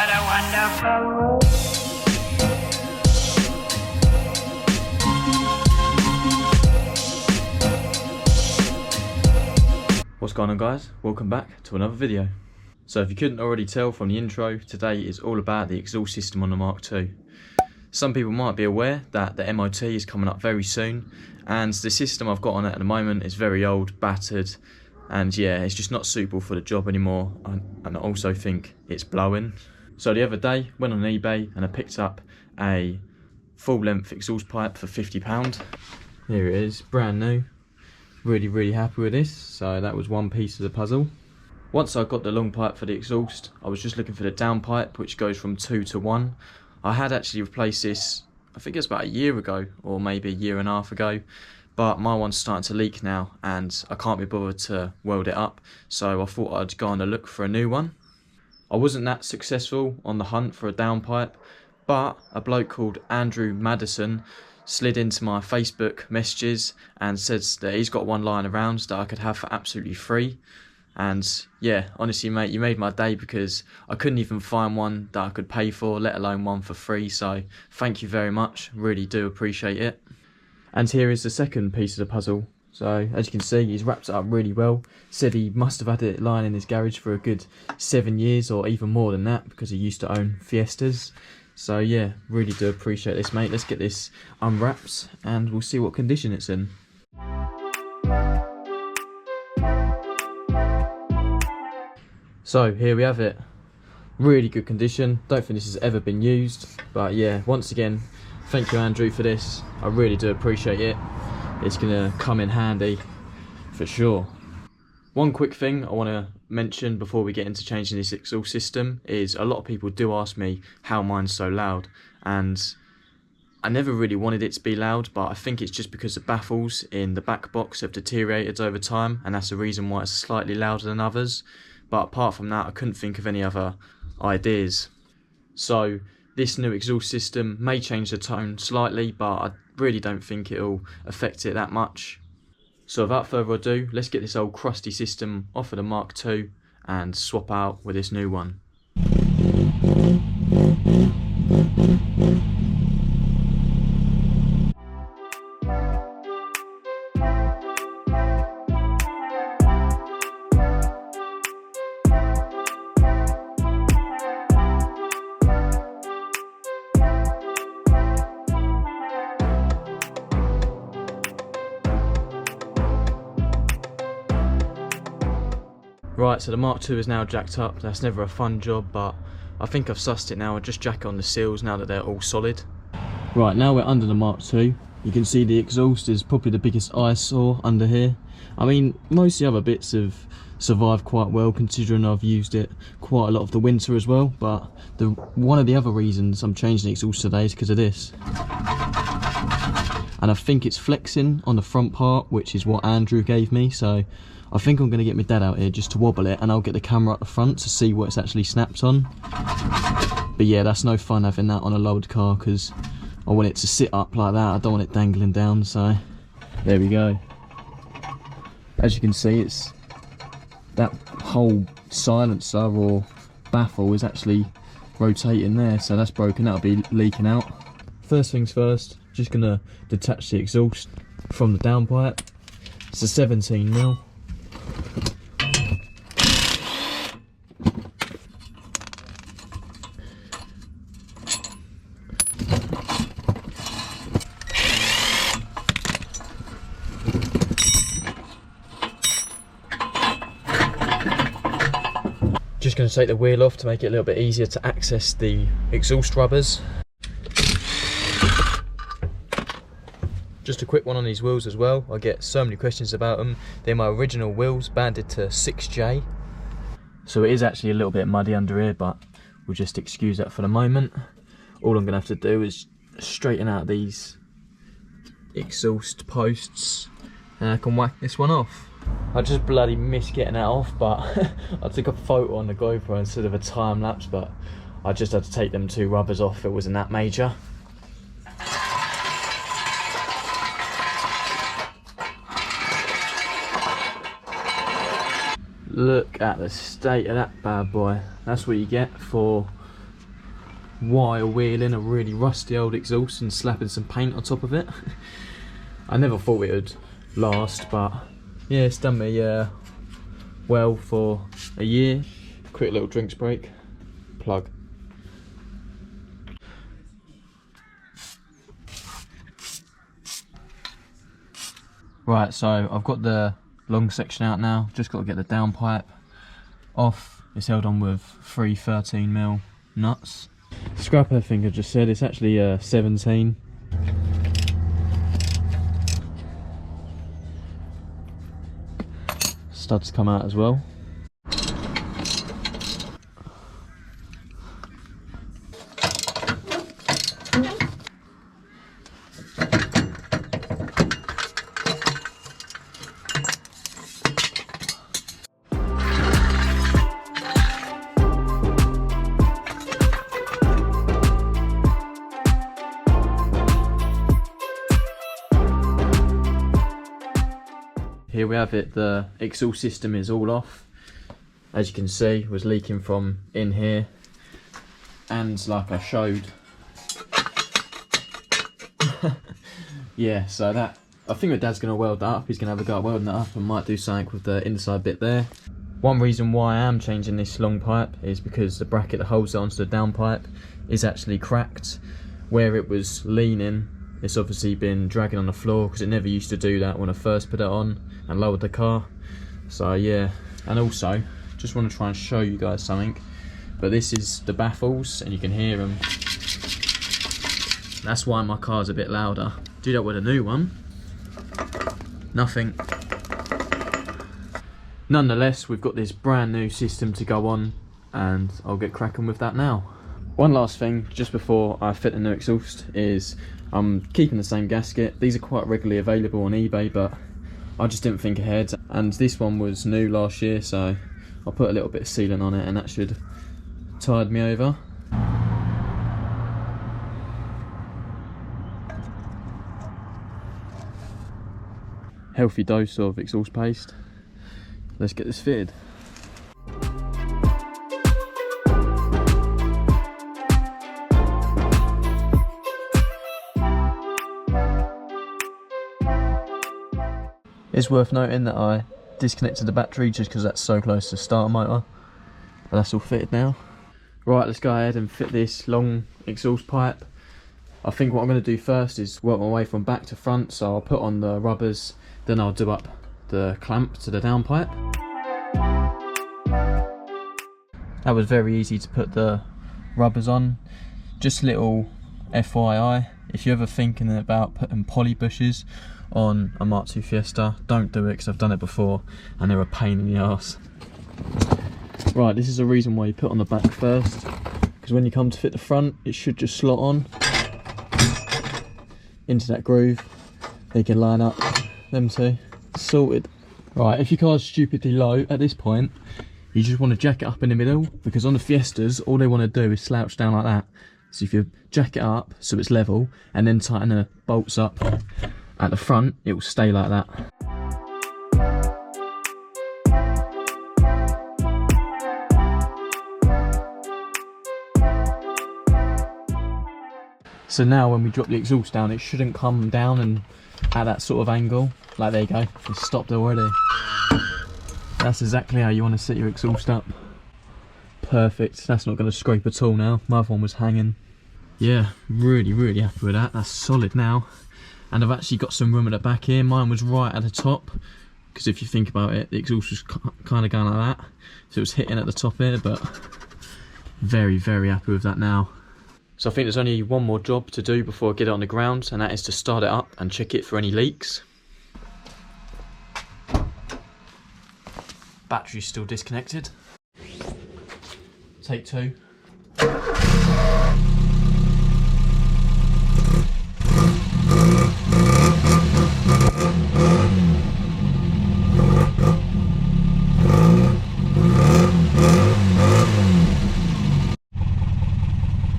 What a wonderful world. What's going on, guys? Welcome back to another video. So if you couldn't already tell from the intro, today is all about the exhaust system on the Mk2. Some people might be aware that the MOT is coming up very soon, and the system I've got on it at the moment is very old, battered, and yeah, it's just not suitable for the job anymore, and I also think it's blowing. So the other day, went on eBay and I picked up a full length exhaust pipe for £50. Here it is, brand new. Really happy with this. So that was one piece of the puzzle. Once I got the long pipe for the exhaust, I was just looking for the down pipe, which goes from 2 to 1. I had actually replaced this, I think it's about a year ago, or maybe a year and a half ago, but my one's starting to leak now and I can't be bothered to weld it up, so I thought I'd go on a look for a new one. I wasn't that successful on the hunt for a down pipe, but a bloke called Andrew Madison slid into my Facebook messages and said that he's got one lying around that I could have for absolutely free. And yeah, honestly mate, you made my day, because I couldn't even find one that I could pay for, let alone one for free. So thank you very much, really do appreciate it. And here is the second piece of the puzzle. So as you can see, he's wrapped it up really well. Said he must have had it lying in his garage for a good 7 years or even more than that, because he used to own Fiestas. So yeah, really do appreciate this mate. Let's get this unwrapped and we'll see what condition it's in. So here we have it. Really good condition. Don't think this has ever been used, but yeah, once again, thank you Andrew for this. I really do appreciate it. It's gonna come in handy for sure. One quick thing I want to mention before we get into changing this exhaust system is a lot of people do ask me how mine's so loud, and I never really wanted it to be loud, but I think it's just because the baffles in the back box have deteriorated over time, and that's the reason why it's slightly louder than others. But apart from that, I couldn't think of any other ideas. So this new exhaust system may change the tone slightly, but I really don't think it'll affect it that much. So without further ado, let's get this old crusty system off of the Mk2 and swap out with this new one. Right, so the Mk2 is now jacked up. That's never a fun job, but I think I've sussed it now. I'll just jack it on the seals now that they're all solid. Right, now we're under the Mk2. You can see the exhaust is probably the biggest eyesore under here. I mean, most of the other bits have survived quite well, considering I've used it quite a lot of the winter as well. But one of the other reasons I'm changing the exhaust today is because of this. And I think it's flexing on the front part, which is what Andrew gave me, so I think I'm going to get my dad out here just to wobble it, and I'll get the camera up the front to see what it's actually snapped on. But yeah, that's no fun having that on a lowered car, because I want it to sit up like that. I don't want it dangling down, so there we go. As you can see, it's that whole silencer or baffle is actually rotating there, so that's broken. That'll be leaking out. First things first, just going to detach the exhaust from the downpipe. It's a 17mm. Just going to take the wheel off to make it a little bit easier to access the exhaust rubbers. Just a quick one on these wheels as well. I get so many questions about them. They're my original wheels, banded to 6J. So it is actually a little bit muddy under here, but we'll just excuse that for the moment. All I'm going to have to do is straighten out these exhaust posts and I can whack this one off. I just bloody missed getting that off, but I took a photo on the GoPro instead of a time lapse, but I just had to take them two rubbers off. It wasn't that major. Look at the state of that bad boy. That's what you get for wire wheeling a really rusty old exhaust and slapping some paint on top of it. I never thought it would last, but yeah, it's done me well for a year. Quick little drinks break. Plug. Right, so I've got the long section out now, just got to get the downpipe off. It's held on with 3 13mm nuts. Scrap everything I just said, it's actually 17. Studs come out as well. Here we have it, the exhaust system is all off. As you can see, it was leaking from in here, and like I showed, yeah, so that, I think my dad's going to weld that up. He's going to have a go at welding that up and might do something with the inside bit there. One reason why I am changing this long pipe is because the bracket that holds it onto the downpipe is actually cracked. Where it was leaning, it's obviously been dragging on the floor because it never used to do that when I first put it on and lowered the car. So yeah, and also just want to try and show you guys something, but this is the baffles and you can hear them. That's why my car's a bit louder. Do that with a new one, nothing. Nonetheless, we've got this brand new system to go on and I'll get cracking with that now. One last thing just before I fit the new exhaust is I'm keeping the same gasket. These are quite regularly available on eBay, but I just didn't think ahead, and this one was new last year, so I'll put a little bit of sealant on it and that should tide me over. Healthy dose of exhaust paste. Let's get this fitted. It's worth noting that I disconnected the battery just because that's so close to the starter motor, but that's all fitted now. Right, let's go ahead and fit this long exhaust pipe. I think what I'm going to do first is work my way from back to front, so I'll put on the rubbers, then I'll do up the clamp to the downpipe. That was very easy to put the rubbers on. Just a little FYI, if you're ever thinking about putting poly bushes on a Mk2 Fiesta, don't do it because I've done it before and they're a pain in the arse. Right, this is the reason why you put on the back first, because when you come to fit the front, it should just slot on into that groove. You can line up them two. Sorted. Right, if your car's stupidly low at this point, you just want to jack it up in the middle, because on the Fiestas, all they want to do is slouch down like that. So if you jack it up so it's level and then tighten the bolts up at the front, it will stay like that. So now when we drop the exhaust down, it shouldn't come down and at that sort of angle. Like, there you go, it's stopped already. That's exactly how you want to set your exhaust up. Perfect, that's not going to scrape at all now. My other one was hanging. Yeah, really happy with that. That's solid now. And I've actually got some room at the back here. Mine was right at the top, because if you think about it, the exhaust was kind of going like that, so it was hitting at the top here, but very happy with that now. So I think there's only one more job to do before I get it on the ground, and that is to start it up and check it for any leaks. Battery's still disconnected. Take two.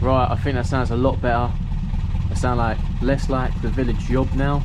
Right, I think that sounds a lot better. It sounds like less like the village job now.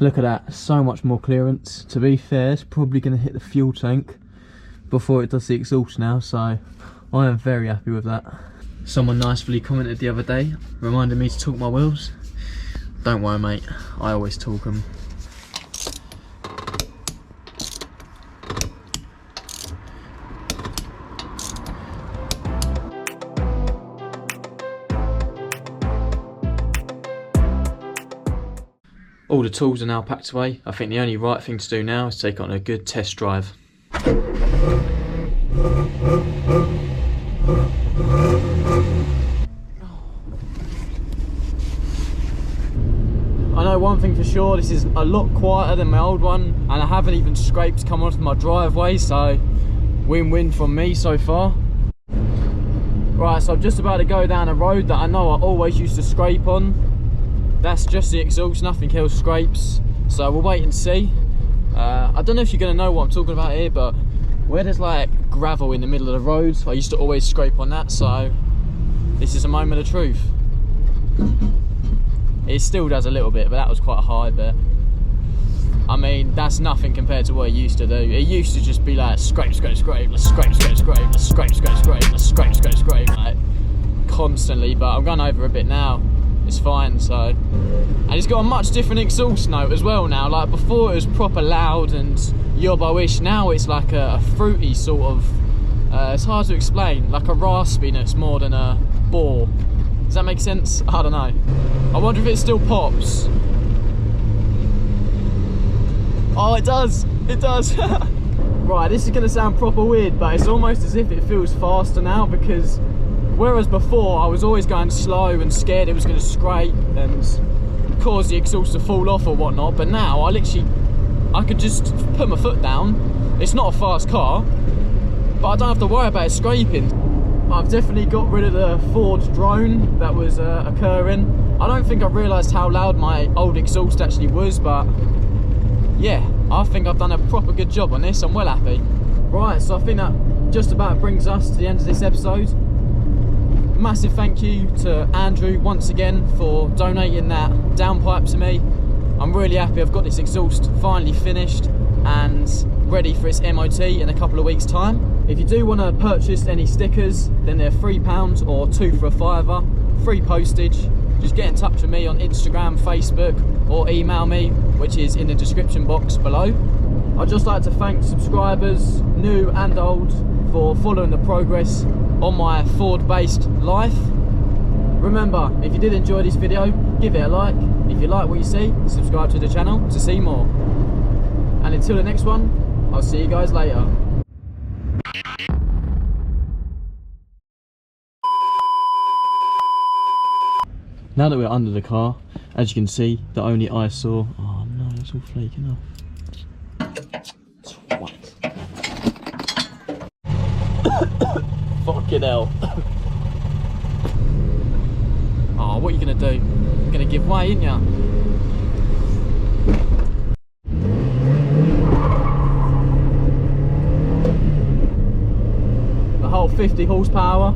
Look at that, so much more clearance. To be fair, it's probably going to hit the fuel tank before it does the exhaust now, so I am very happy with that. Someone nicely commented the other day, reminding me to talk my wheels. Don't worry mate, I always talk them. All the tools are now packed away. I think the only right thing to do now is take it on a good test drive. I know one thing for sure, this is a lot quieter than my old one, and I haven't even scraped come onto my driveway, so win-win from me so far. Right, so I'm just about to go down a road that I know I always used to scrape on. That's just the exhaust, nothing else scrapes, so we'll wait and see. I don't know if you're going to know what I'm talking about here, but where there's like gravel in the middle of the road, I used to always scrape on that, so this is a moment of truth. It still does a little bit, but that was quite a high bit. I mean, that's nothing compared to what it used to do. It used to just be like scrape, scrape, scrape, let's scrape, scrape, scrape, let's scrape, scrape, scrape, let's scrape, scrape, scrape, like constantly, but I'm going over a bit now. It's fine, so. And it's got a much different exhaust note as well now. Like before it was proper loud and yobbo-ish. Now it's like a fruity sort of, it's hard to explain, like a raspiness more than a bore. Does that make sense? I don't know. I wonder if it still pops. Oh, it does, it does. Right, this is gonna sound proper weird, but it's almost as if it feels faster now, because whereas before I was always going slow and scared it was going to scrape and cause the exhaust to fall off or whatnot, but now I could just put my foot down. It's not a fast car, but I don't have to worry about it scraping. I've definitely got rid of the Ford drone that was occurring. I don't think I realised how loud my old exhaust actually was, but yeah, I think I've done a proper good job on this. I'm well happy. Right, so I think that just about brings us to the end of this episode. Massive thank you to Andrew once again for donating that downpipe to me. I'm really happy I've got this exhaust finally finished and ready for its MOT in a couple of weeks' time. If you do want to purchase any stickers, then they're £3 or 2 for a £5, free postage. Just get in touch with me on Instagram, Facebook, or email me, which is in the description box below. I'd just like to thank subscribers, new and old, for following the progress on my Ford-based life. Remember, if you did enjoy this video, give it a like. If you like what you see, subscribe to the channel to see more. And until the next one, I'll see you guys later. Now that we're under the car, as you can see, the only eyesore, oh no, it's all flaking off. Twat. Fucking hell. Oh, what are you gonna do? You're gonna give way, ain't ya? The whole 50 horsepower.